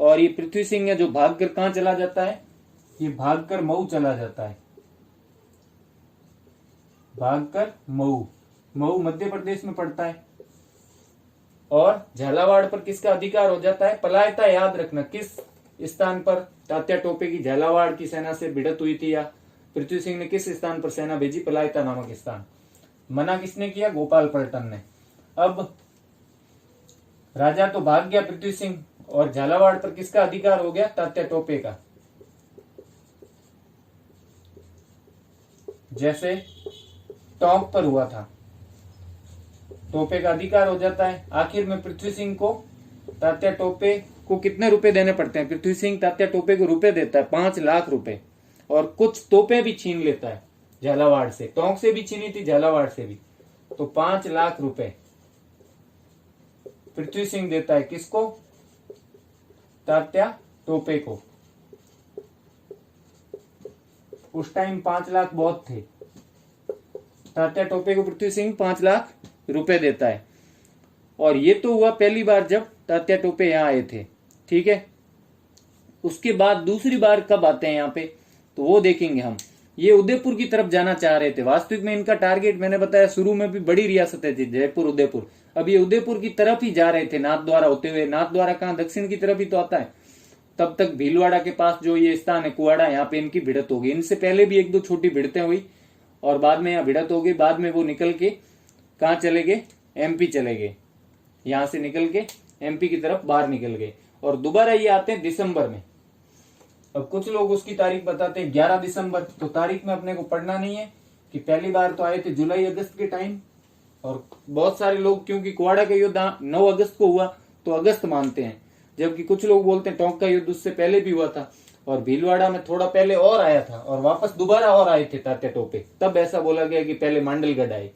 और ये पृथ्वी सिंह है जो भागकर कहां चला जाता है, ये भागकर मऊ चला जाता है। भागकर मऊ मध्य प्रदेश में पड़ता है। और झालावाड़ पर किसका अधिकार हो जाता है, पलायता। याद रखना किस स्थान पर तात्या टोपे की झालावाड़ की सेना से भिड़त हुई थी, या पृथ्वी सिंह ने किस स्थान पर सेना भेजी, पलायता नामक स्थान। मना किसने किया, गोपाल पलटन ने। अब राजा तो भाग गया पृथ्वी सिंह, और झालावाड़ पर किसका अधिकार हो गया? तात्या टोपे का। जैसे टोंक पर हुआ था, टोपे का अधिकार हो जाता है। आखिर में पृथ्वी सिंह को तात्या टोपे को कितने रुपए देने पड़ते हैं? पृथ्वी सिंह तात्या टोपे को रुपए देता है 5 लाख रुपए, और कुछ तोपें भी छीन लेता है झालावाड़ से। टोंक से भी छीनी थी, झालावाड़ से भी। तो 5 लाख रुपए पृथ्वी सिंह देता है किसको? तात्या टोपे को। उस टाइम 5 लाख बहुत थे। तात्या टोपे को पृथ्वी सिंह 5 लाख रुपए देता है। और ये तो हुआ पहली बार जब तात्या टोपे यहां आए थे, ठीक है। उसके बाद दूसरी बार कब आते हैं यहाँ पे, तो वो देखेंगे हम। ये उदयपुर की तरफ जाना चाह रहे थे। वास्तविक में इनका टारगेट मैंने बताया शुरू में भी बड़ी रियासतें थी, जयपुर उदयपुर। अब ये उदयपुर की तरफ ही जा रहे थे, नाथद्वारा होते हुए। नाथद्वारा कहाँ? दक्षिण की तरफ ही तो आता है। तब तक भीलवाड़ा के पास जो ये स्थान है कुआड़ा, यहाँ पे इनकी भिड़त हो गई। इनसे पहले भी 1-2 छोटी भिड़तें हुई, और बाद में यहाँ भिड़त हो गई। बाद में वो निकल के कहाँ चले गए? MP चले गए। यहां से निकल के MP की तरफ बाहर निकल गए। और दोबारा ये आते हैं दिसंबर में। अब कुछ लोग उसकी तारीख बताते हैं 11 दिसंबर। तो तारीख में अपने को पढ़ना नहीं है कि पहली बार तो आए थे जुलाई अगस्त के टाइम। और बहुत सारे लोग, क्योंकि कुआड़ा का युद्ध 9 अगस्त को हुआ, तो अगस्त मानते हैं। जबकि कुछ लोग बोलते हैं टोंक का युद्ध उससे पहले भी हुआ था, और भीलवाड़ा में थोड़ा पहले और आया था, और वापस दोबारा और आए थे तात्या टोपे। तब ऐसा बोला गया कि पहले मांडलगढ़ आए।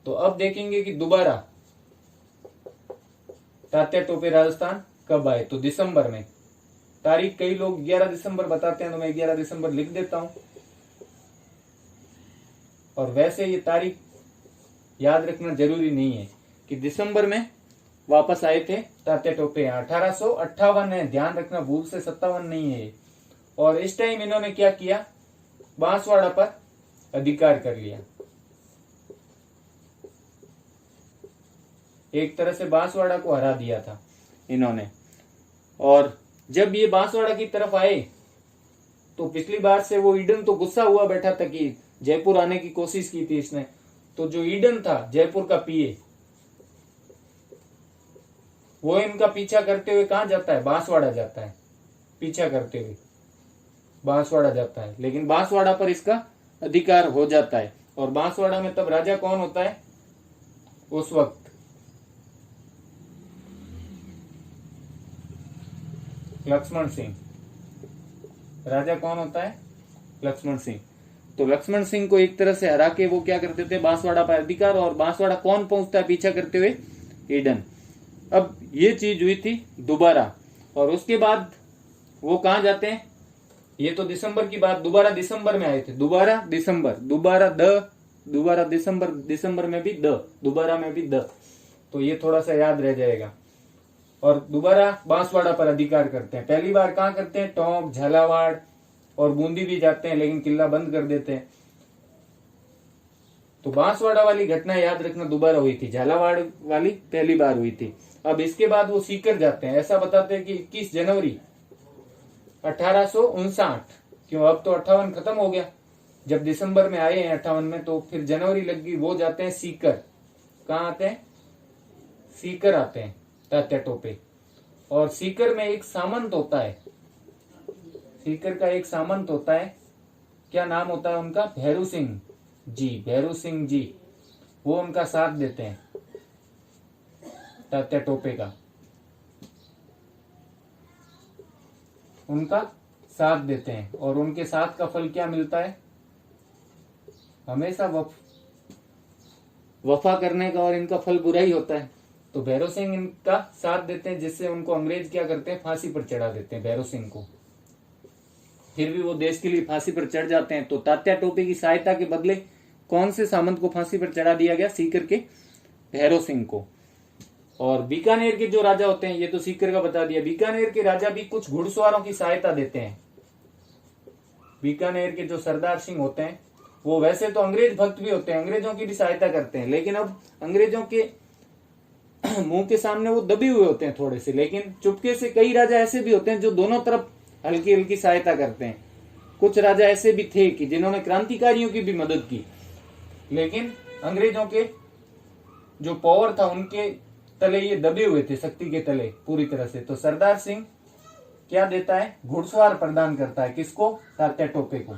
तो अब देखेंगे कि दोबारा तात्या टोपे राजस्थान कब आए, तो दिसंबर में। तारीख कई लोग 11 दिसंबर बताते हैं, तो मैं 11 दिसंबर लिख देता हूं। और वैसे ये तारीख याद रखना जरूरी नहीं है कि दिसंबर में वापस आए थे तात्या टोपे। 1858 है, ध्यान रखना, भूल से 57 नहीं है। और इस टाइम इन्होंने क्या किया? बांसवाड़ा पर अधिकार कर लिया। एक तरह से बांसवाड़ा को हरा दिया था इन्होंने। और जब ये बांसवाड़ा की तरफ आए, तो पिछली बार से वो ईडन तो गुस्सा हुआ बैठा था कि जयपुर आने की कोशिश की थी इसने। तो जो ईडन था, जयपुर का PA, वो इनका पीछा करते हुए कहां जाता है? बांसवाड़ा जाता है। पीछा करते हुए बांसवाड़ा जाता है, लेकिन बांसवाड़ा पर इसका अधिकार हो जाता है। और बांसवाड़ा में तब राजा कौन होता है उस वक्त? लक्ष्मण सिंह। राजा कौन होता है? लक्ष्मण सिंह। तो लक्ष्मण सिंह को एक तरह से हरा के वो क्या करते थे? बांसवाड़ा पर अधिकार। और बांसवाड़ा कौन पहुंचता है पीछा करते हुए? ईडन। अब ये चीज हुई थी दोबारा। और उसके बाद वो कहां जाते हैं? ये तो दिसंबर की बात, दोबारा दिसंबर में आए थे। दोबारा दिसंबर, दोबारा दिसंबर, दिसंबर में भी दोबारा में भी तो ये थोड़ा सा याद रह जाएगा। और दोबारा बांसवाड़ा पर अधिकार करते हैं। पहली बार कहां करते हैं? टोंक, झालावाड़ और बूंदी भी जाते हैं, लेकिन किला बंद कर देते हैं। तो बांसवाड़ा वाली घटना याद रखना दोबारा हुई थी, झालावाड़ वाली पहली बार हुई थी। अब इसके बाद वो सीकर जाते हैं। ऐसा बताते हैं कि 21 जनवरी 1859, क्यों अब तो 58 खत्म हो गया। जब दिसंबर में आए हैं 58 में, तो फिर जनवरी लग गई। वो जाते हैं सीकर। कहाँ आते हैं? सीकर आते हैं तात्या टोपे। और सीकर में एक सामंत होता है, सीकर का एक सामंत होता है। क्या नाम होता है उनका? भैरू सिंह जी। भैरू सिंह जी, वो उनका साथ देते हैं तात्या टोपे का, उनका साथ देते हैं। और उनके साथ का फल क्या मिलता है? हमेशा वफा करने का, और इनका फल बुरा ही होता है। तो भैरव सिंह इनका साथ देते हैं, जिससे उनको अंग्रेज क्या करते हैं? फांसी पर चढ़ा देते हैं भैरव सिंह को। फिर भी वो देश के लिए फांसी पर चढ़ जाते हैं। तो तात्या टोपे की सहायता के बदले कौन से सामंत को फांसी पर चढ़ा दिया गया? सीकर के भैरव सिंह को। और बीकानेर के जो राजा होते हैं, ये तो सीकर का बता दिया, बीकानेर के राजा भी कुछ घुड़सवारों की सहायता देते हैं। बीकानेर के जो सरदार सिंह होते हैं, वो वैसे तो अंग्रेज भक्त भी होते हैं, अंग्रेजों की भी सहायता करते हैं, लेकिन अब अंग्रेजों के मुंह के सामने वो दबे हुए होते हैं थोड़े से। लेकिन चुपके से कई राजा ऐसे भी होते हैं जो दोनों तरफ हल्की हल्की सहायता करते हैं। कुछ राजा ऐसे भी थे कि जिन्होंने क्रांतिकारियों की भी मदद की, लेकिन अंग्रेजों के जो पावर था, उनके तले ये दबे हुए थे, शक्ति के तले पूरी तरह से। तो सरदार सिंह क्या देता है, घुड़सवार प्रदान करता है। किसको? तात्या टोपे को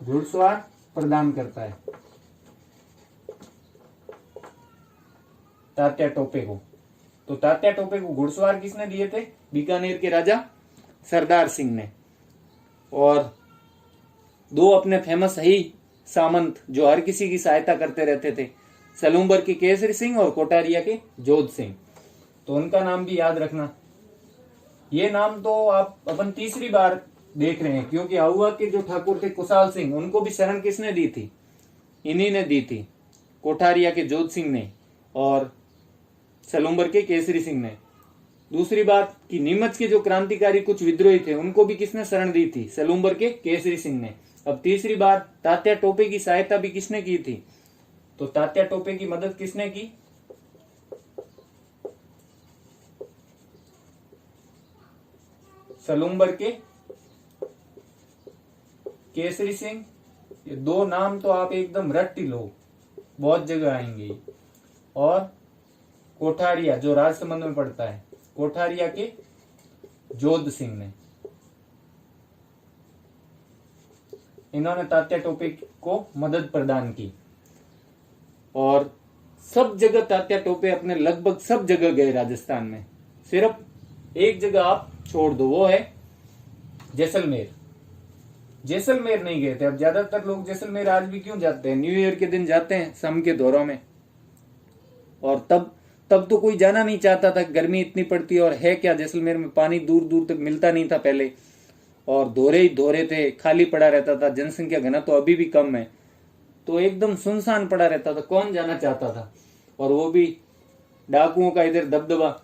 घुड़सवार प्रदान करता है, तात्या टोपे को। तो तात्या टोपे को घुड़सवार किसने दिए थे? बीकानेर के राजा सरदार सिंह ने। और दो अपने फेमस ही सामंत जो हर किसी की सहायता करते रहते थे, सलूम्बर के केसरी सिंह और कोठारिया के जोध सिंह, तो उनका नाम भी याद रखना। ये नाम तो आप अपन तीसरी बार देख रहे हैं, क्योंकि आहुआ के जो ठाकुर थे कुशाल सिंह, उनको भी शरण किसने दी थी? इन्हीं ने दी थी, कोठारिया के जोध सिंह ने और सलूम्बर के केसरी सिंह ने। दूसरी बात कि नीमच के जो क्रांतिकारी कुछ विद्रोही थे, उनको भी किसने शरण दी थी? सलूम्बर के केसरी सिंह ने। अब तीसरी बात, तात्या टोपे की सहायता भी किसने की थी? तो तात्या टोपे की मदद किसने की? सलूम्बर के केसरी सिंह। ये दो नाम तो आप एकदम रट ही लो, बहुत जगह आएंगे। और कोठारिया जो राजसमंद में पड़ता है, कोठारिया के जोध सिंह ने। इन्होंने तात्या टोपे को मदद प्रदान की। और सब जगह तात्या टोपे अपने लगभग सब जगह गए राजस्थान में। सिर्फ एक जगह आप छोड़ दो, वो है जैसलमेर। जैसलमेर नहीं गए थे। अब ज्यादातर लोग जैसलमेर आज भी क्यों जाते हैं? न्यू ईयर के दिन जाते हैं सम के दौरों में। और तब तो कोई जाना नहीं चाहता था, गर्मी इतनी पड़ती है। और है क्या, जैसलमेर में पानी दूर दूर तक मिलता नहीं था पहले, और धोरे ही धोरे थे, खाली पड़ा रहता था। जनसंख्या घनत्व तो अभी भी कम है, तो एकदम सुनसान पड़ा रहता था, कौन जाना चाहता था? और वो भी डाकुओं का इधर दबदबा।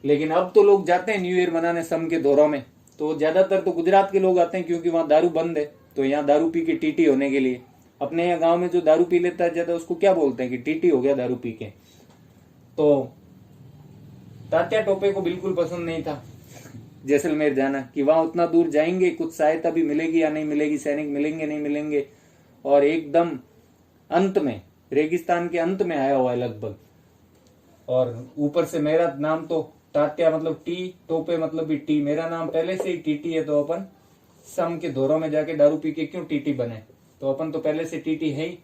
लेकिन अब तो लोग जाते हैं न्यू ईयर मनाने सम के दौरों में। तो ज्यादातर तो गुजरात के लोग आते हैं, क्योंकि वहां दारू बंद है, तो यहाँ दारू पी के टीटी होने के लिए। अपने यहाँ गांव में जो दारू पी लेता है ज्यादा, उसको क्या बोलते हैं कि टीटी हो गया दारू पी के। तो तात्या टोपे को बिल्कुल पसंद नहीं था जैसलमेर जाना, कि वहां उतना दूर जाएंगे, कुछ सहायता भी मिलेगी या नहीं मिलेगी, सैनिक मिलेंगे नहीं मिलेंगे। और एकदम अंत में, रेगिस्तान के अंत में आया हुआ है लगभग। और ऊपर से मेरा नाम तो तात्या मतलब टी, टोपे मतलब भी टी, मेरा नाम पहले से ही टीटी है। तो अपन सम के दौरों में जाके दारू पी के क्यों टीटी बने? तो अपन तो पहले से टीटी है ही,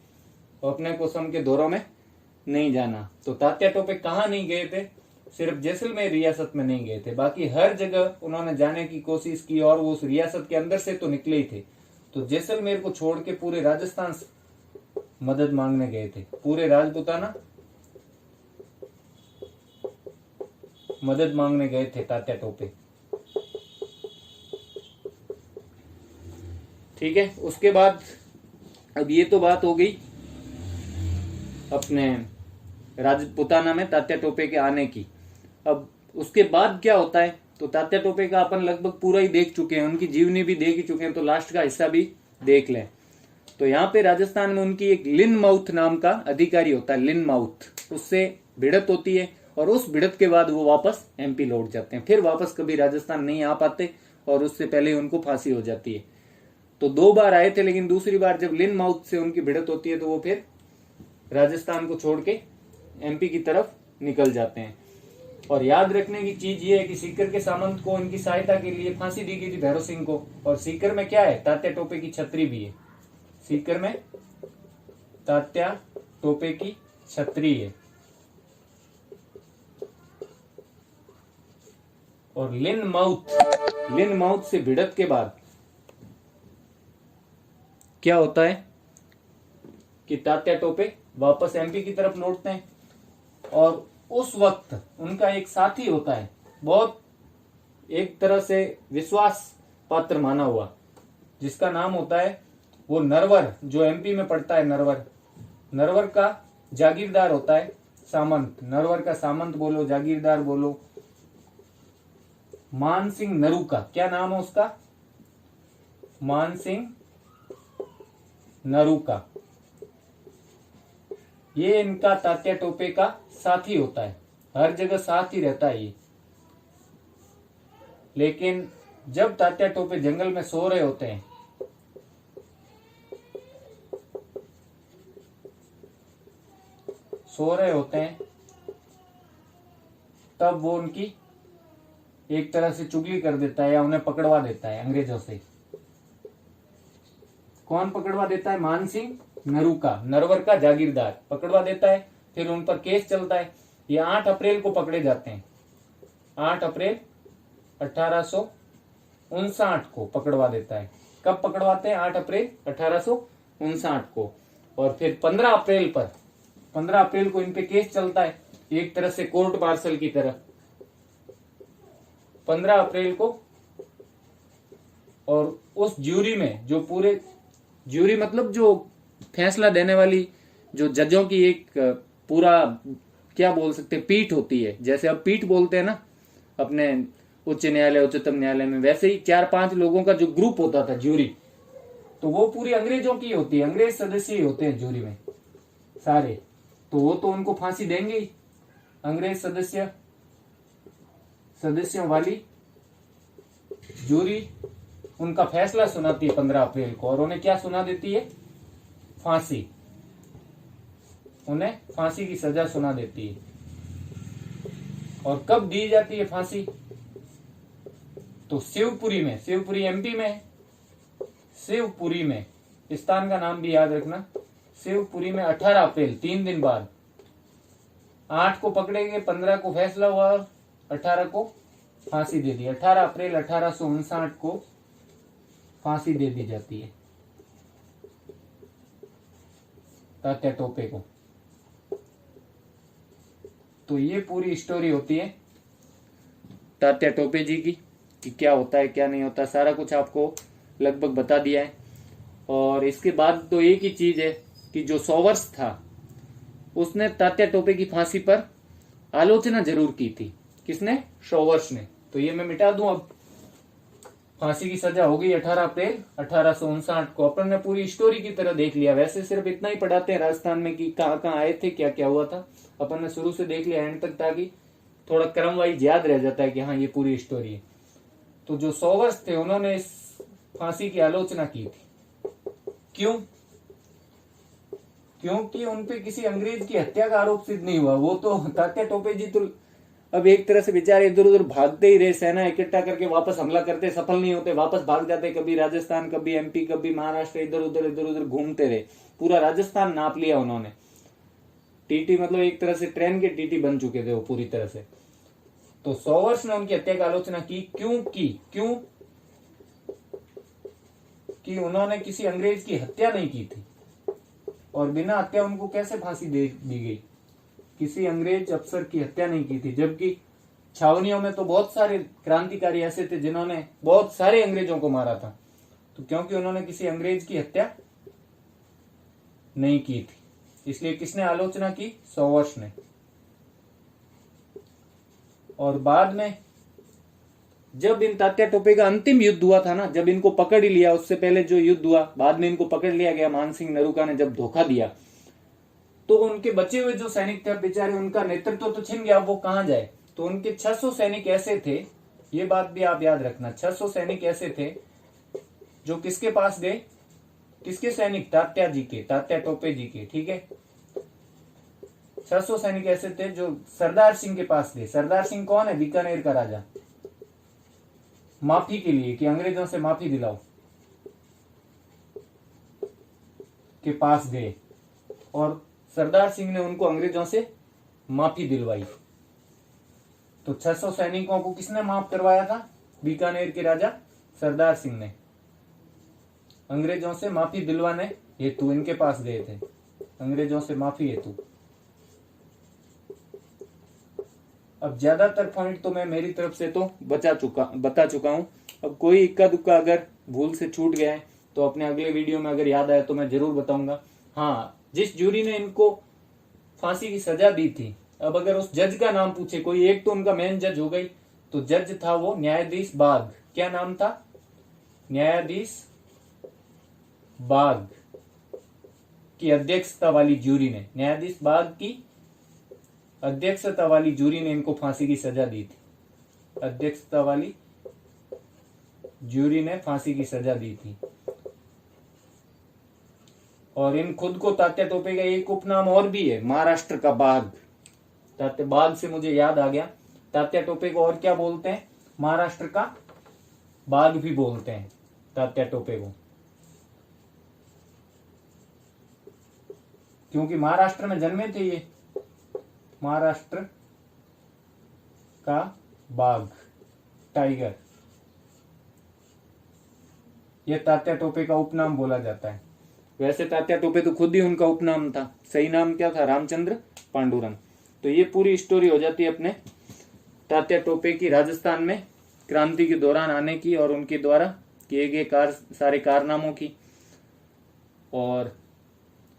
तो अपने को सम के दौरों में नहीं जाना। तो तात्या टोपे कहाँ नहीं गए थे? सिर्फ जैसलमेर रियासत में नहीं गए थे, बाकी हर जगह उन्होंने जाने की कोशिश की। और वो उस रियासत के अंदर से तो निकले ही थे। तो जैसलमेर को छोड़ के पूरे राजस्थान से मदद मांगने गए थे, पूरे राजपुताना मदद मांगने गए थे तात्या टोपे। ठीक है, उसके बाद अब ये तो बात हो गई अपने राजपुताना में तात्या टोपे के आने की। अब उसके बाद क्या होता है? तो तात्या टोपे का अपन लगभग पूरा ही देख चुके हैं, उनकी जीवनी भी देख ही चुके हैं, तो लास्ट का हिस्सा भी देख लें। तो यहाँ पे राजस्थान में उनकी एक लिन माउथ नाम का अधिकारी होता है, लिन माउथ, उससे भिड़त होती है। और उस भिड़त के बाद वो वापस एमपी लौट जाते हैं, फिर वापस कभी राजस्थान नहीं आ पाते, और उससे पहले उनको फांसी हो जाती है। तो 2 बार आए थे, लेकिन दूसरी बार जब लिन माउथ से उनकी भिड़त होती है, तो वो फिर राजस्थान को छोड़ के एमपी की तरफ निकल जाते हैं। और याद रखने की चीज ये है कि सीकर के सामंत को इनकी सहायता के लिए फांसी दी गई थी, भैरव सिंह को। और सीकर में क्या है? तात्या टोपे की छतरी भी है। सीकर में तात्या टोपे की छतरी है। और लिन माउथ से भिड़त के बाद क्या होता है कि तात्या टोपे वापस एमपी की तरफ लौटते हैं। और उस वक्त उनका एक साथी होता है, बहुत एक तरह से विश्वास पात्र माना हुआ, जिसका नाम होता है वो नरवर, जो एमपी में पड़ता है। नरवर का जागीरदार होता है सामंत। नरवर का सामंत बोलो, जागीरदार बोलो, मान सिंह नरूका। क्या नाम है उसका? मान सिंह नरूका। ये इनका तात्या टोपे का साथी होता है, हर जगह साथ ही रहता है ये। लेकिन जब तात्या टोपे जंगल में सो रहे होते हैं, तब वो उनकी एक तरह से चुगली कर देता है या उन्हें पकड़वा देता है अंग्रेजों से। कौन पकड़वा देता है? मानसिंह नरूका, नरवर का जागीरदार पकड़वा देता है। फिर उन पर केस चलता है। ये 8 अप्रैल को पकड़े जाते हैं। 8 अप्रैल 1859 को पकड़वा देता है। कब पकड़वाते हैं? 8 अप्रैल 1859 को। और फिर 15 अप्रैल को इन पे केस चलता है, एक तरह से कोर्ट मार्शल की तरह। 15 अप्रैल को। और उस ज्यूरी में जो पूरे ज्यूरी मतलब जो फैसला देने वाली जो जजों की एक पूरा क्या बोल सकते हैं, पीठ होती है। जैसे अब पीठ बोलते हैं ना अपने उच्च न्यायालय उच्चतम न्यायालय में, वैसे ही 4-5 लोगों का जो ग्रुप होता था ज्यूरी, तो वो पूरी अंग्रेजों की होती है। अंग्रेज सदस्य ही होते हैं ज्यूरी में सारे। तो वो तो उनको फांसी देंगे ही। अंग्रेज सदस्यों वाली ज्यूरी उनका फैसला सुनाती है 15 अप्रैल को। और उन्हें क्या सुना देती है? फांसी। उन्हें फांसी की सजा सुना देती है। और कब दी जाती है फांसी? तो शिवपुरी में, शिवपुरी एमपी में है। शिवपुरी में, स्थान का नाम भी याद रखना। शिवपुरी में 18 अप्रैल, 3 दिन बाद। 8 को पकड़े गए, 15 को फैसला हुआ और 18 को फांसी दे दी। 18 अप्रैल 1859 को फांसी दे दी जाती है तात्या टोपे को। तो ये पूरी स्टोरी होती है तात्या टोपे जी की, कि क्या होता है क्या नहीं होता, सारा कुछ आपको लगभग बता दिया है। और इसके बाद तो एक ही चीज है कि जो सोवर्स था उसने तात्या टोपे की फांसी पर आलोचना जरूर की थी। किसने? सोवर्स ने। तो ये मैं मिटा दूं अब। फांसी की सजा हो गई 18 अप्रैल 1859 को। अपन ने पूरी स्टोरी की तरह देख लिया। वैसे सिर्फ इतना ही पढ़ाते हैं राजस्थान में कि कहाँ कहाँ आए थे, क्या क्या हुआ था। अपन ने शुरू से देख लिया एंड तक, ताकि थोड़ा क्रम वाइज याद रह जाता है कि हाँ ये पूरी स्टोरी है। तो जो सोवर्स थे उन्होंने इस फांसी की आलोचना की थी। क्यों? क्योंकि उनपे किसी अंग्रेज की हत्या का आरोप सिद्ध नहीं हुआ। वो तो तात्या टोपे जी तो अब एक तरह से बेचारे इधर उधर भागते ही रहे, सेना इकट्ठा करके वापस हमला करते, सफल नहीं होते, वापस भाग जाते, कभी राजस्थान कभी एमपी कभी महाराष्ट्र, इधर उधर घूमते रहे। पूरा राजस्थान नाप लिया उन्होंने। टीटी मतलब एक तरह से ट्रेन के टीटी बन चुके थे वो पूरी तरह से। तो सोवर्स ने उनकी हत्या की आलोचना की। क्यों कि उन्होंने किसी अंग्रेज की हत्या नहीं की थी। और बिना हत्या उनको कैसे फांसी दे दी गई? किसी अंग्रेज अफसर की हत्या नहीं की थी। जबकि छावनियों में तो बहुत सारे क्रांतिकारी ऐसे थे जिन्होंने बहुत सारे अंग्रेजों को मारा था। तो क्योंकि उन्होंने किसी अंग्रेज की हत्या नहीं की थी, इसलिए किसने आलोचना की? सोवर्स ने। और बाद में जब इन तात्या टोपे का अंतिम युद्ध हुआ था ना, जब इनको पकड़ ही लिया, उससे पहले जो युद्ध हुआ, बाद में इनको पकड़ लिया गया, मानसिंह नरूका ने जब धोखा दिया, तो उनके बचे हुए जो सैनिक थे बेचारे, उनका नेतृत्व तो छिन गया, वो कहां जाए? तो उनके 600 सैनिक ऐसे थे, ये बात भी आप याद रखना, 600 सैनिक ऐसे थे जो किसके पास गए? किसके सैनिक? तात्या जी के, तात्या टोपे जी के। ठीक है, 600 सैनिक ऐसे थे जो सरदार सिंह के पास गए। सरदार सिंह कौन है? बीकानेर का राजा। माफी के लिए, कि अंग्रेजों से माफी दिलाओ के पास गए। और सरदार सिंह ने उनको अंग्रेजों से माफी दिलवाई। तो 600 सैनिकों को किसने माफ करवाया था? बीकानेर के राजा सरदार सिंह ने। अंग्रेजों से माफी दिलवाने हेतु इनके पास गए थे, अंग्रेजों से माफी हेतु। अब ज्यादातर पॉइंट तो मैं मेरी तरफ से तो बता चुका हूं। अब कोई इक्का दुक्का अगर भूल से छूट गया है तो अपने अगले वीडियो में अगर याद आया तो मैं जरूर बताऊंगा। हाँ, जिस जूरी ने इनको फांसी की सजा दी थी, अब अगर उस जज का नाम पूछे कोई, एक तो उनका मेन जज हो गई, तो जज था वो न्यायाधीश बाग। क्या नाम था? न्यायाधीश बाग की अध्यक्षता वाली जूरी ने, न्यायाधीश बाग की अध्यक्षता वाली जूरी ने इनको फांसी की सजा दी थी। अध्यक्षता वाली जूरी ने फांसी की सजा दी थी। और इन खुद को तात्या टोपे का एक उपनाम और भी है, महाराष्ट्र का बाघ। तात्या बाघ से मुझे याद आ गया, तात्या टोपे को और क्या बोलते हैं? महाराष्ट्र का बाघ भी बोलते हैं तात्या टोपे को, क्योंकि महाराष्ट्र में जन्मे थे ये। महाराष्ट्र का बाघ, टाइगर, यह तात्या टोपे का उपनाम बोला जाता है। वैसे तात्या टोपे तो खुद ही उनका उपनाम था, सही नाम क्या था? रामचंद्र पांडुरंग। तो ये पूरी स्टोरी हो जाती है अपने तात्या टोपे की राजस्थान में क्रांति के दौरान आने की और उनके द्वारा किए गए सारे कारनामों की। और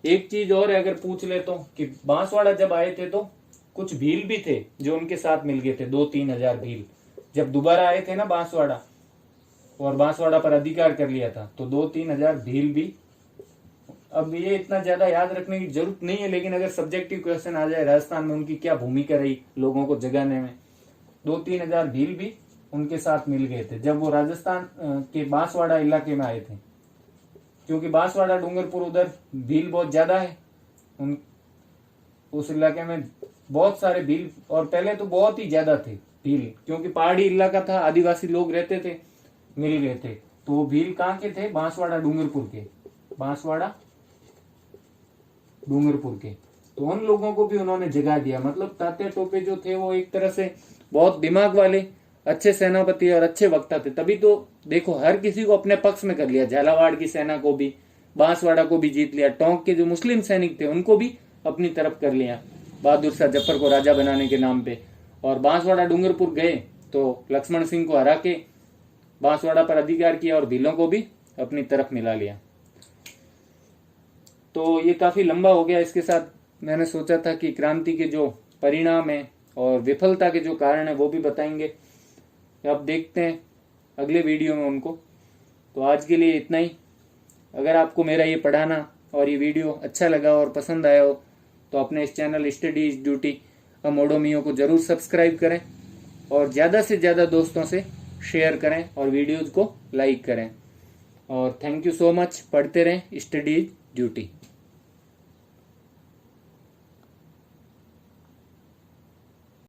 एक चीज और अगर पूछ ले तो कि बांसवाड़ा जब आए थे तो कुछ भील भी थे जो उनके साथ मिल गए थे, 2-3 हजार भील। जब दोबारा आए थे ना बांसवाड़ा और बांसवाड़ा पर अधिकार कर लिया था, तो 2-3 हजार भील भी। अब ये इतना ज्यादा याद रखने की जरूरत नहीं है, लेकिन अगर सब्जेक्टिव क्वेश्चन आ जाए राजस्थान में उनकी क्या भूमिका रही लोगों को जगाने में, 2-3 हजार भील भी उनके साथ मिल गए थे जब वो राजस्थान के बांसवाड़ा इलाके में आए थे। क्योंकि बांसवाड़ा, डूंगरपुर, उधर भील बहुत ज्यादा है, उस इलाके में बहुत सारे भील, और पहले तो बहुत ही ज्यादा थे भील, क्योंकि पहाड़ी इलाका था, आदिवासी लोग रहते थे, मिल गए थे। तो वो भील कहाँ के थे? बांसवाड़ा डूंगरपुर के, बांसवाड़ा डूंगरपुर के। तो उन लोगों को भी उन्होंने जगा दिया। मतलब तात्या टोपे जो थे वो एक तरह से बहुत दिमाग वाले, अच्छे सेनापति और अच्छे वक्ता थे। तभी तो देखो हर किसी को अपने पक्ष में कर लिया, झालावाड़ की सेना को भी, बांसवाड़ा को भी जीत लिया, टोंक के जो मुस्लिम सैनिक थे उनको भी अपनी तरफ कर लिया बहादुर शाह जफर को राजा बनाने के नाम पे। और बांसवाड़ा डूंगरपुर गए तो लक्ष्मण सिंह को हरा के बांसवाड़ा पर अधिकार किया और भीलों को भी अपनी तरफ मिला लिया। तो ये काफी लंबा हो गया। इसके साथ मैंने सोचा था कि क्रांति के जो परिणाम है और विफलता के जो कारण है वो भी बताएंगे। अब देखते हैं अगले वीडियो में उनको। तो आज के लिए इतना ही। अगर आपको मेरा ये पढ़ाना और ये वीडियो अच्छा लगा और पसंद आया हो तो अपने इस चैनल स्टडी इज ड्यूटी अमोडोमियो को जरूर सब्सक्राइब करें और ज़्यादा से ज़्यादा दोस्तों से शेयर करें और वीडियोज को लाइक करें। और थैंक यू सो मच। पढ़ते रहें, स्टडी इज ड्यूटी।